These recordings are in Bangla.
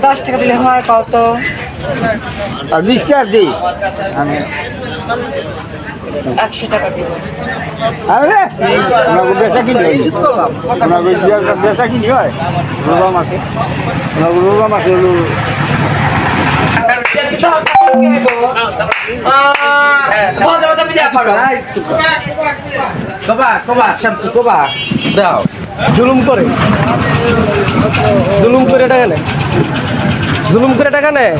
10 টাকা দিলে হয় কত? আর 20 টাকা দিই আমি 100 টাকা দিব। আরে ওনাকে বেচা কিনি হয় ওনাকে বেচা কিনি হয় রোজা মাসে ওনাকে রোজা মাসে হলো জুলুম করে টাকা নেয়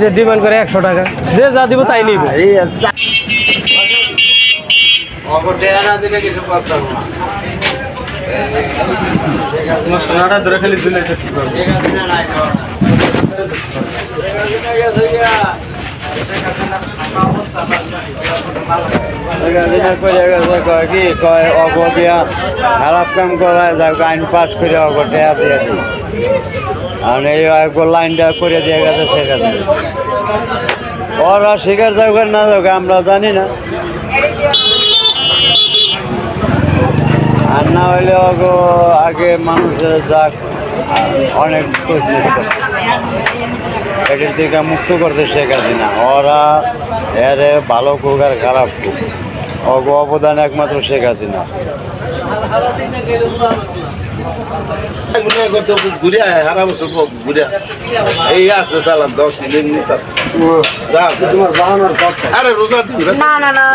যে ডিমান্ড করে 100 টাকা যে যা দিব তাই নিবে। সোনাটা ধরে খালি দিলে কি কয় অগদিয়া খারাপ কাম করা যাক আইন পাস করে অগটিয়া দিয়ে দিই আর এই লাইনটা করে দিয়ে গেছে সেখানে ওরা শিকার যাক না যাক আমরা জানি না আর না হইলে আগে মানুষের যাক অনেক এটির থেকে মুক্ত করতে শেখ হাসিনা ওরা এর ভালো কুক আর খারাপ কুক অবদান একমাত্র শেখ হাসিনা। এই আছে সালাম 10 দিন না না না